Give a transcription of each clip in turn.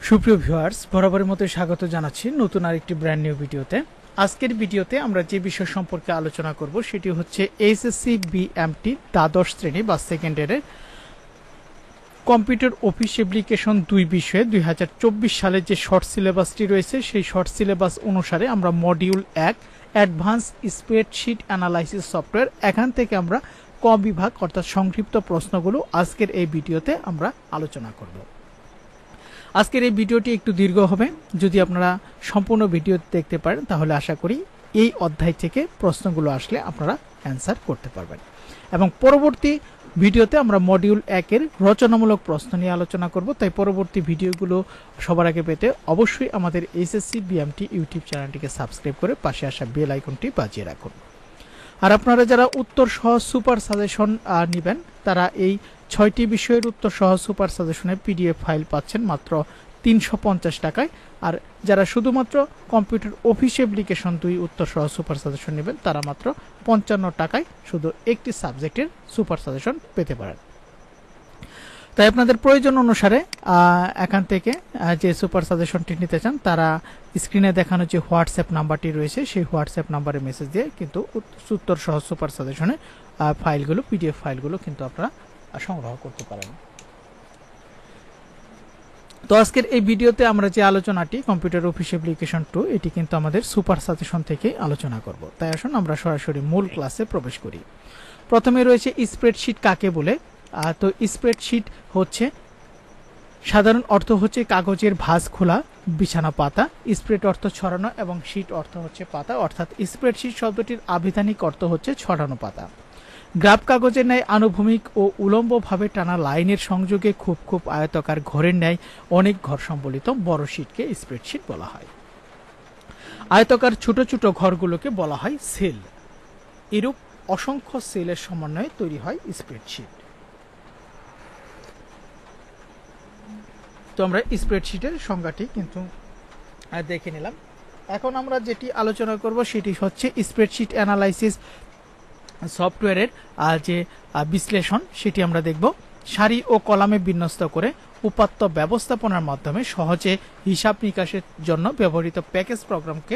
সুপ্রিয় ভিউয়ার্স, বরাবরের মতো স্বাগত জানাচ্ছি নতুন আরেকটি ব্র্যান্ড নিউ ভিডিওতে। আজকের ভিডিওতে আমরা যে বিষয় সম্পর্কে আলোচনা করব সেটি হচ্ছে এইচএসসি বিএমটি দ্বাদশ শ্রেণী বা সেকেন্ড ইয়ারের কম্পিউটার অফিস অ্যাপ্লিকেশন 2 বিষয়ে 2024 সালে যে শর্ট সিলেবাসটি রয়েছে সেই শর্ট সিলেবাস অনুসারে আমরা module 1 advance spreadsheet analysis software এখান থেকে আমরা ক বিভাগ অর্থাৎ সংক্ষিপ্ত প্রশ্নগুলো আজকের এই ভিডিওতে আমরা আলোচনা করব। আজকের এই ভিডিওটি একটু দীর্ঘ হবে, যদি আপনারা সম্পূর্ণ ভিডিও দেখতে পারেন তাহলে আশা করি এই অধ্যায় থেকে প্রশ্নগুলো আসলে আপনারা অ্যান্সার করতে পারবেন। এবং পরবর্তী ভিডিওতে আমরা মডিউল 1 এর রচনামূলক প্রশ্ন নিয়ে আলোচনা করব। তাই পরবর্তী ভিডিওগুলো সবার আগে পেতে অবশ্যই আমাদের এইচএসসি বিএমটি ইউটিউব চ্যানেলটিকে সাবস্ক্রাইব করে পাশে আসা বেল আইকনটি বাজিয়ে রাখুন। আর আপনারা যারা উত্তর সহ সুপার সাজেশন নেবেন তারা এই 6টি বিষয়ের উত্তর সহ সুপার সাজেশনের পিডিএফ ফাইল পাচ্ছেন মাত্র 350 টাকায়। আর যারা শুধুমাত্র কম্পিউটার অফিস অ্যাপ্লিকেশন 2 উত্তর সহ সুপার সাজেশন নেবেন তারা মাত্র 55 টাকায় শুধু একটি সাবজেক্টের সুপার সাজেশন পেতে পারেন। তাই আপনাদের প্রয়োজন অনুসারে এখান থেকে যে সুপার সাজেশনটি নিতে চান তারা স্ক্রিনে দেখানো যে হোয়াটসঅ্যাপ নাম্বারটি রয়েছে সেই হোয়াটসঅ্যাপ নাম্বারে মেসেজ দিয়ে কিন্তু উত্তর সহ সুপার সাজেশনের ফাইলগুলো পিডিএফ ফাইলগুলো কিন্তু আপনারা সংগ্রহ করতে পারেন। তো আজকের এই ভিডিওতে আমরা যে আলোচনাটি কম্পিউটার অফিস অ্যাপ্লিকেশন 2 এটি কিন্তু আমাদের সুপার সাজেশন থেকে আলোচনা করব। তাই আসুন আমরা সরাসরি মূল ক্লাসে প্রবেশ করি। প্রথমে রয়েছে স্প্রেডশিট কাকে বলে। তো স্প্রেডশিট হচ্ছে সাধারণ অর্থ হচ্ছে কাগজের ভাঁজ খোলা বিছানা পাতা। স্প্রেড অর্থ ছড়ানো এবং শীট অর্থ হচ্ছে পাতা, অর্থাৎ স্প্রেডশিট শব্দটির আবিধানিক অর্থ হচ্ছে ছড়ানো পাতা। গ্রাফ কাগজের ন্যায় আনুভূমিক ও উলম্বভাবে টানা লাইনের সংযোগে খুব খুব আয়তাকার ঘরের ন্যায় অনেক ঘর সম্বলিত বড় শীটকে স্প্রেডশিট বলা হয়। আয়তাকার ছোট ছোট ঘরগুলোকে বলা হয় সেল। এরূপ অসংখ্য সেলের সমন্বয়ে তৈরি হয় স্প্রেডশিট। তো আমরা স্প্রেডশিটের সংজ্ঞাটি কিন্তু দেখে নিলাম। এখন আমরা যেটি আলোচনা করব সেটি হচ্ছে স্প্রেডশিট অ্যানালাইসিস সফটওয়্যারের যে বিশ্লেষণ সেটি আমরা দেখব। সারি ও কলামে বিন্যস্ত করে উপাত্ত ব্যবস্থাপনার মাধ্যমে সহজে হিসাব নিকাশের জন্য ব্যবহৃত প্যাকেজ প্রোগ্রামকে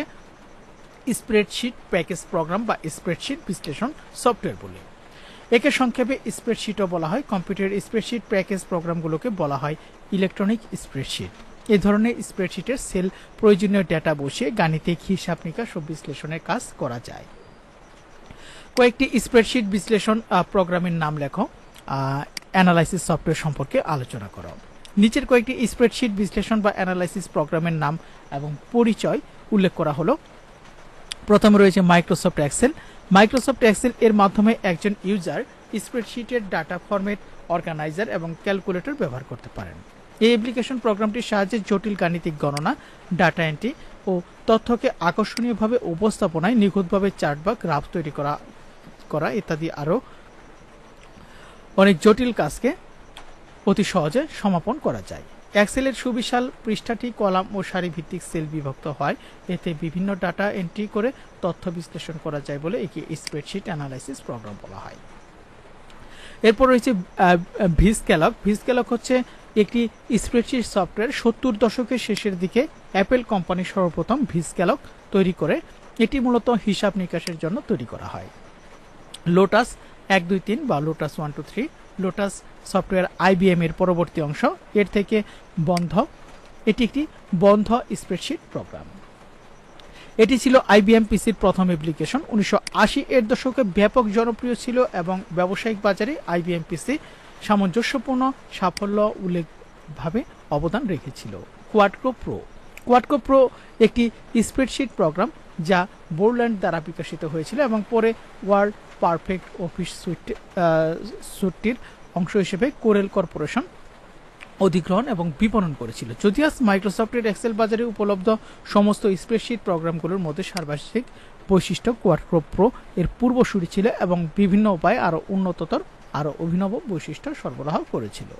স্প্রেডশিট প্যাকেজ প্রোগ্রাম বা স্প্রেডশিট বিশ্লেষণ সফটওয়্যার বলে। একে সংক্ষেপে স্প্রেডশিটও বলা হয়। কম্পিউটার স্প্রেডশিট প্যাকেজ প্রোগ্রামগুলোকে বলা হয় ইলেকট্রনিক স্প্রেডশিট। এই ধরনের স্প্রেডশিটের সেল প্রয়োজনীয় ডেটা বসিয়ে গাণিতিক হিসাব নিকাশ ও বিশ্লেষণের কাজ করা যায়। কয়েকটি স্প্রেডশিট বিশ্লেষণ প্রোগ্রামের নাম লেখো, অ্যানালাইসিস সফটওয়্যার সম্পর্কে আলোচনা করো। নিচের কয়েকটি স্প্রেডশিট বিশ্লেষণ বা অ্যানালাইসিস প্রোগ্রামের নাম এবং পরিচয় উল্লেখ করা হলো। প্রথমে রয়েছে মাইক্রোসফট এক্সেল। মাইক্রোসফট এক্সেল এর মাধ্যমে একজন ইউজার স্প্রেডশিটের ডাটা ফরম্যাট, অর্গানাইজার এবং ক্যালকুলেটর ব্যবহার করতে পারেন। এই অ্যাপ্লিকেশন প্রোগ্রামটির সাহায্যে জটিল গাণিতিক গণনা, ডাটা এন্ট্রি ও তথ্যকে আকর্ষণীয়ভাবে উপস্থাপনায় নিখুঁতভাবে চার্ট বা গ্রাফ তৈরি করা ইত্যাদি আরও অনেক জটিল কাজকে অতি সহজে সমাপন করা যায়। এক্সেলের সুবিশাল পৃষ্ঠাটি কলাম ও সারি ভিত্তিক সেল বিভক্ত হয়। এতে বিভিন্ন ডাটা এন্ট্রি করে তথ্য বিশ্লেষণ করা যায় বলে একে স্প্রেডশিট অ্যানালাইসিস প্রোগ্রাম বলা হয়। এরপর রয়েছে ভিজক্যালক। ভিজক্যালক হচ্ছে একটি স্প্রেডশিট সফটওয়্যার। 70 দশকের শেষের দিকে অ্যাপেল কোম্পানি সর্বপ্রথম ভিজক্যালক তৈরি করে। এটি মূলত হিসাব নিকাশের জন্য তৈরি করা হয়। লোটাস 123 বা লোটাস 123, লোটাস সফটওয়্যার আইবিএম এর পরবর্তী অংশ। এর থেকে বন্ধ, এটি একটি বন্ধ স্প্রেডশিট প্রোগ্রাম। এটি ছিল আইবিএম পিসির প্রথম অ্যাপ্লিকেশন। 1980 এর দশকে ব্যাপক জনপ্রিয় ছিল এবং ব্যবসায়িক বাজারে আইবিএম পিসি সামঞ্জস্যপূর্ণ সাফল্য উল্লেখভাবে অবদান রেখেছিল। কোয়াডকো প্রো একটি স্প্রেডশিট প্রোগ্রাম যা বোরল্যান্ড দ্বারা বিকশিত হয়েছিল এবং পরে ওয়ার্ল্ড পারফেক্ট অফিস সুইটটির অংশ হিসেবে কোরেল কর্পোরেশন অধিগ্রহণ এবং বিপণন করেছিল। যদিও মাইক্রোসফটের এক্সেল বাজারে উপলব্ধ সমস্ত স্প্রেডশিট প্রোগ্রামগুলোর মধ্যে সর্বাধিক বৈশিষ্ট্য কোয়াডকো প্রো এর পূর্বসূরি ছিল এবং বিভিন্ন উপায়ে আরও উন্নততর আরও অভিনব বৈশিষ্ট্য সরবরাহ করেছিল।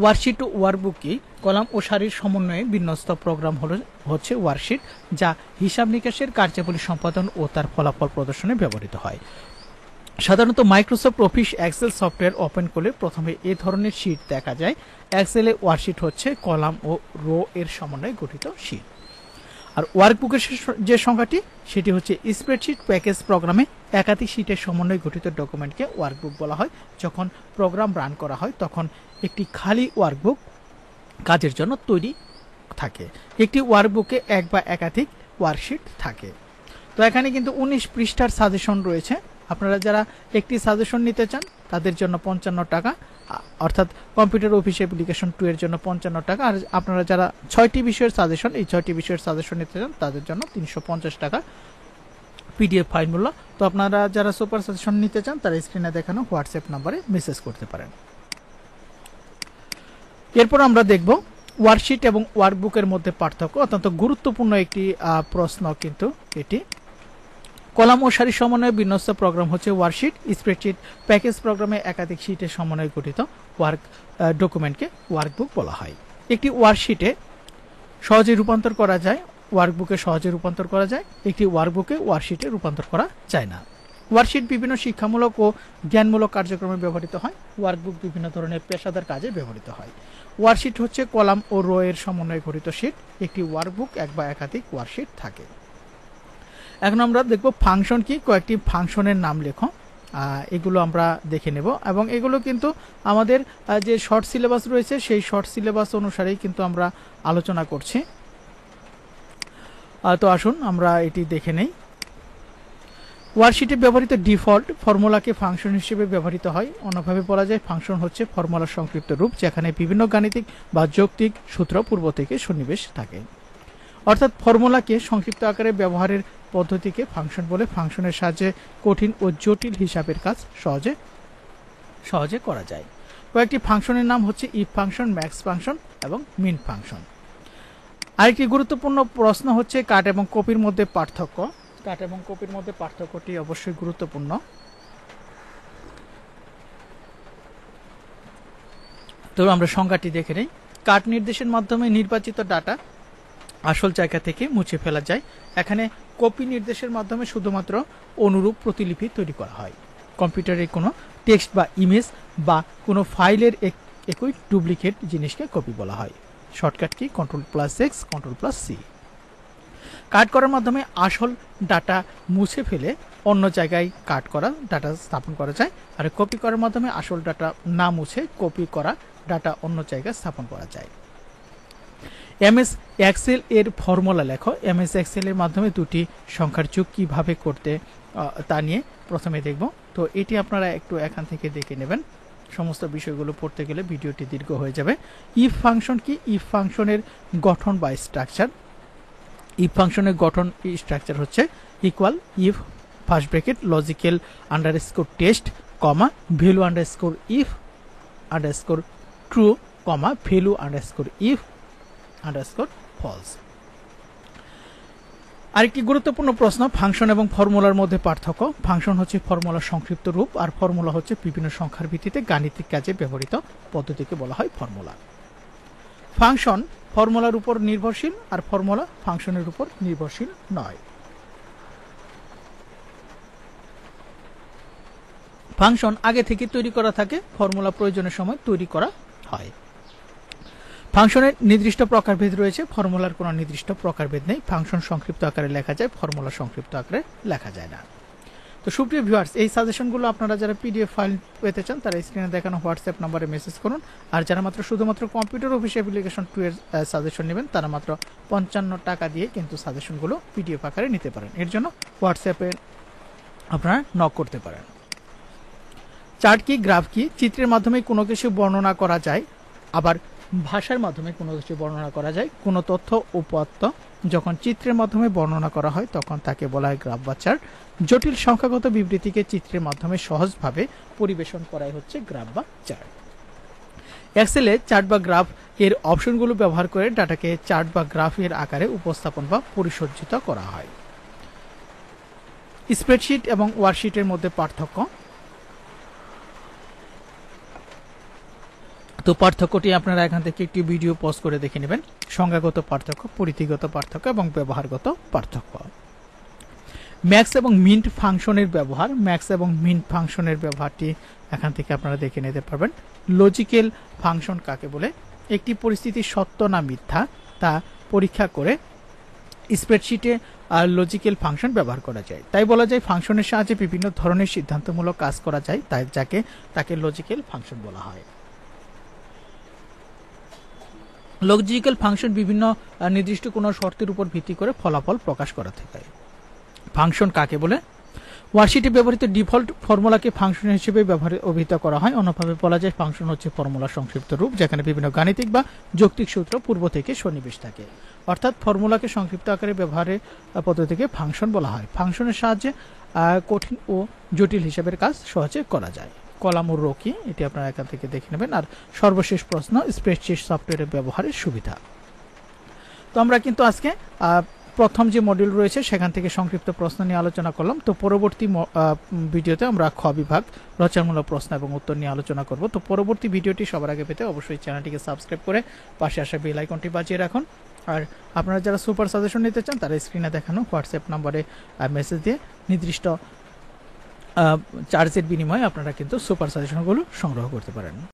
ওয়ার্কশিট ও ওয়ার্কবুক কি? কলাম ও সারির সমন্বয়ে বিন্যস্ত প্রোগ্রাম হচ্ছে ওয়ার্কশিট, যা হিসাব নিকাশের কার্যাবলী সম্পাদন ও তার ফলাফল প্রদর্শনে ব্যবহৃত হয়। সাধারণত Microsoft Office Excel software open করলে প্রথমে এই ধরনের শীট দেখা যায়। এক্সেলে ওয়ার্কশিট হচ্ছে কলাম ও রো এর সমন্বয়ে গঠিত শীট। আর ওয়ার্কবুকের যে সংখ্যাটি সেটি হচ্ছে স্প্রেডশিট প্যাকেজ প্রোগ্রামে একাধিক শীটের সমন্বয়ে গঠিত ডকুমেন্টকে ওয়ার্কবুক বলা হয়। যখন প্রোগ্রাম রান করা হয় তখন একটি খালি ওয়ার্কবুক কাজের জন্য তৈরি থাকে। একটি ওয়ার্কবুকে এক বা একাধিক ওয়ার্কশিট থাকে। তো এখানে কিন্তু 19 পৃষ্ঠার সাজেশন রয়েছে। আপনারা যারা একটি সাজেশন নিতে চান তাদের জন্য 55 টাকা, অর্থাৎ কম্পিউটার অফিস অ্যাপ্লিকেশন 2 এর জন্য 55 টাকা। আর আপনারা যারা 6টি বিষয়ের সাজেশন, এই 6টি বিষয়ের সাজেশন নিতে চান তাদের জন্য 350 টাকা পিডিএফ ফাইল মূল্য। তো আপনারা যারা সুপার সাজেশন নিতে চান তারা স্ক্রিনে দেখানো হোয়াটসঅ্যাপ নম্বরে মেসেজ করতে পারেন। এরপর আমরা দেখব ওয়ার্কশিট এবং ওয়ার্কবুকের মধ্যে পার্থক্য। অত্যন্ত গুরুত্বপূর্ণ একটি প্রশ্ন কিন্তু এটি। কলাম ও সারি সমন্বয়ে বিন্যস্ত প্রোগ্রাম হচ্ছে ওয়ার্কশিট। স্প্রেডশিট প্যাকেজ প্রোগ্রামে একাধিক শীটের সমন্বয়ে গঠিত ডকুমেন্টকে ওয়ার্কবুক বলা হয়। একটি ওয়ার্কশিটে সহজে রূপান্তর করা যায়, ওয়ার্কবুকে সহজে রূপান্তর করা যায়। একটি ওয়ার্কবুকে ওয়ার্কশিটে রূপান্তর করা যায় না। ওয়ার্কশিট বিভিন্ন শিক্ষামূলক ও জ্ঞানমূলক কার্যক্রমে ব্যবহৃত হয়। ওয়ার্কবুক বিভিন্ন ধরনের পেশাদার কাজে ব্যবহৃত হয়। ওয়ার্কশিট হচ্ছে কলাম ও রো এর সমন্বয়ে গঠিত শীট। একটি ওয়ার্কবুক এক বা একাধিক ওয়ার্কশিট থাকে। এখন আমরা দেখব ফাংশন কি। কয়েকটি ফাংশনের নাম লেখো, এগুলো আমরা দেখে নেব এবং এগুলো কিন্তু আমাদের যে শর্ট সিলেবাস রয়েছে সেই শর্ট সিলেবাস অনুসারেই কিন্তু আমরা আলোচনা করছি। তো আসুন আমরা এটি দেখে নেই। ওয়ার্কশিটে ব্যবহৃত ডিফল্ট ফর্মুলাকে ফাংশন হিসেবে ব্যবহৃত হয়। অন্যভাবে বলা যায় ফাংশন হচ্ছে ফর্মুলার সংক্ষিপ্ত রূপ, যেখানে বিভিন্ন গাণিতিক বা যৌক্তিক সূত্র পূর্ব থেকে সন্নিবেশ থাকে। অর্থাৎ ফর্মুলাকে সংক্ষিপ্ত আকারে ব্যবহারের পদ্ধতিকে ফাংশন বলে। ফাংশনের সাহায্যে কঠিন ও জটিল হিসাবের কাজ সহজে করা যায়। কয়েকটি ফাংশনের নাম হচ্ছে ইফ ফাংশন, ম্যাক্স ফাংশন এবং মিন ফাংশন। আরেকটি গুরুত্বপূর্ণ প্রশ্ন হচ্ছে কাট এবং কপির মধ্যে পার্থক্য। কাট এবং কপির মধ্যে পার্থক্যটি অবশ্যই গুরুত্বপূর্ণ। তো আমরা সংজ্ঞাটি দেখে নেই। কাট নির্দেশের মাধ্যমে নির্বাচিত ডাটা আসল জায়গা থেকে মুছে ফেলা যায়। এখানে কপি নির্দেশের মাধ্যমে শুধুমাত্র অনুরূপ প্রতিলিপি তৈরি করা হয়। কম্পিউটারে কোনো টেক্সট বা ইমেজ বা কোনো ফাইলের একই ডুপ্লিকেট জিনিসকে কপি বলা হয়। Shortcut key Ctrl+X, Ctrl+C। কাট করার মাধ্যমে আসল ডাটা মুছে ফেলে অন্য জায়গায় কাট করা ডাটা স্থাপন করা যায়। আর কপি করার মাধ্যমে আসল ডাটা না মুছে কপি করা ডাটা অন্য জায়গায় স্থাপন করা যায়। এমএস এক্সেল এর ফর্মুলা লেখো। এমএস এক্সেল এর মাধ্যমে দুটি সংখ্যার যোগ কিভাবে করতে তা নিয়ে প্রথমে দেখব। তো এটি আপনারা একটু এখান থেকে দেখে নেবেন। সমস্ত বিষয়গুলো পড়তে গেলে ভিডিওটি দীর্ঘ হয়ে যাবে। ইফ ফাংশন কি? ইফ ফাংশনের গঠন বা স্ট্রাকচার। ইফ ফাংশনের গঠন স্ট্রাকচার হচ্ছে equal if first bracket logical underscore test comma value underscore if underscore true comma value underscore if underscore false. আরেকটি গুরুত্বপূর্ণ প্রশ্ন, ফাংশন এবং ফর্মুলার মধ্যে পার্থক্য। ফাংশন হচ্ছে ফর্মুলার সংক্ষিপ্ত রূপ আর ফর্মুলা হচ্ছে বিভিন্ন সংখ্যার ভিত্তিতে গাণিতিক কাজে ব্যবহৃত পদ্ধতিকে বলা হয় ফর্মুলা। ফাংশন ফর্মুলার উপর নির্ভরশীল আর ফর্মুলা ফাংশনের উপর নির্ভরশীল নয়। ফাংশন আগে থেকে তৈরি করা থাকে, ফর্মুলা প্রয়োজনের সময় তৈরি করা হয়। ফাংশনের নির্দিষ্ট প্রকারভেদ রয়েছে, ফর্মুলার কোনো নির্দিষ্ট প্রকারভেদ নেই। ফাংশন সংক্ষিপ্ত আকারে লেখা যায়, ফর্মুলা সংক্ষিপ্ত আকারে লেখা যায় না। তো সুপ্রিয় ভিউয়ার্স, এই সাজেশনগুলো আপনারা যারা পিডিএফ ফাইল পেতে চান তারা স্ক্রিনে দেখানো হোয়াটসঅ্যাপ নম্বরে মেসেজ করুন। আর যারা শুধুমাত্র কম্পিউটার অফিস অ্যাপ্লিকেশন 2 এর সাজেশন নেবেন তারা মাত্র 55 টাকা দিয়ে কিন্তু সাজেশনগুলো পিডিএফ আকারে নিতে পারেন। এর জন্য হোয়াটসঅ্যাপে আপনারা নক করতে পারেন। চার্ট কি, গ্রাফ কি? চিত্রের মাধ্যমে কোনো কিছু বর্ণনা করা যায়, আবার ভাষার মাধ্যমে কোনো কিছু বর্ণনা করা যায়। কোনো তথ্য উপাত্ত যখন চিত্রের মাধ্যমে বর্ণনা করা হয় তখন তাকে বলা হয় গ্রাফ বা চার্ট। জটিল সংখ্যাগত বিবৃতিকে চিত্রের মাধ্যমে সহজভাবে পরিবেশন করাই হচ্ছে গ্রাফ বা চার্ট। এক্সেলে চার্ট বা গ্রাফ এর অপশনগুলো ব্যবহার করে ডাটাকে চার্ট বা গ্রাফ এর আকারে উপস্থাপন বা পরিসজ্জিত করা হয়। স্প্রেডশিট এবং ওয়ার্কশিটের মধ্যে পার্থক্য। তো পার্থক্যটি আপনারা এখান থেকে একটি ভিডিও পজ করে দেখে নেবেন। সংজ্ঞাগত পার্থক্য, পরিধিগত পার্থক্য এবং ব্যবহারগত পার্থক্য। ম্যাক্স এবং মিন্ট ফাংশনের ব্যবহার, ম্যাক্স এবং মিন্ট ফাংশনের ব্যবহারটি এখান থেকে আপনারা দেখে নিতে পারবেন। লজিক্যাল ফাংশন কাকে বলে? একটি পরিস্থিতি সত্য না মিথ্যা তা পরীক্ষা করে স্প্রেডশিটে লজিক্যাল ফাংশন ব্যবহার করা যায়। তাই বলা যায় ফাংশনের সাহায্যে বিভিন্ন ধরনের সিদ্ধান্তমূলক কাজ করা যায়, তাই তাকে লজিক্যাল ফাংশন বলা হয়। লজিক্যাল ফাংশন বিভিন্ন নির্দিষ্ট কোনো শর্তের উপর ভিত্তি করে ফলাফল প্রকাশ করা থাকে। ফাংশন কাকে বলে? ওয়ার্কশিটে ব্যবহৃত ডিফল্ট ফর্মুলাকে ফাংশন হিসেবে অভিহিত করা হয়। অন্যভাবে বলা যায় ফাংশন হচ্ছে ফর্মুলার সংক্ষিপ্ত রূপ, যেখানে বিভিন্ন গাণিতিক বা যৌক্তিক সূত্র পূর্ব থেকে সন্নিবেশ থাকে। অর্থাৎ ফর্মুলাকে সংক্ষিপ্ত আকারে ব্যবহারের পদ্ধতিকে ফাংশন বলা হয়। ফাংশনের সাহায্যে কঠিন ও জটিল হিসাবের কাজ সহজে করা যায়। কলাম ও রো কি, এটি আপনারা এখান থেকে দেখে নেবেন। আর সর্বশেষ প্রশ্ন, স্প্রেডশিট সফটওয়্যারের ব্যবহারের সুবিধা। তো আমরা কিন্তু আজকে প্রথম যে মডিউল রয়েছে সেখান থেকে সংক্ষিপ্ত প্রশ্ন নিয়ে আলোচনা করলাম। তো পরবর্তী ভিডিওতে আমরা খ বিভাগ রচনামূলক প্রশ্ন এবং উত্তর নিয়ে আলোচনা করব। তো পরবর্তী ভিডিওটি সবার আগে পেতে অবশ্যই চ্যানেলটিকে সাবস্ক্রাইব করে পাশে আসা বেল আইকনটি বাজিয়ে রাখুন। আর আপনারা যারা সুপার সাজেশন নিতে চান তারা স্ক্রিনে দেখানো হোয়াটসঅ্যাপ নম্বরে মেসেজ দিয়ে নির্দিষ্ট চার্জের বিনিময়ে আপনারা কিন্তু সুপার সাজেশনগুলো সংগ্রহ করতে পারেন।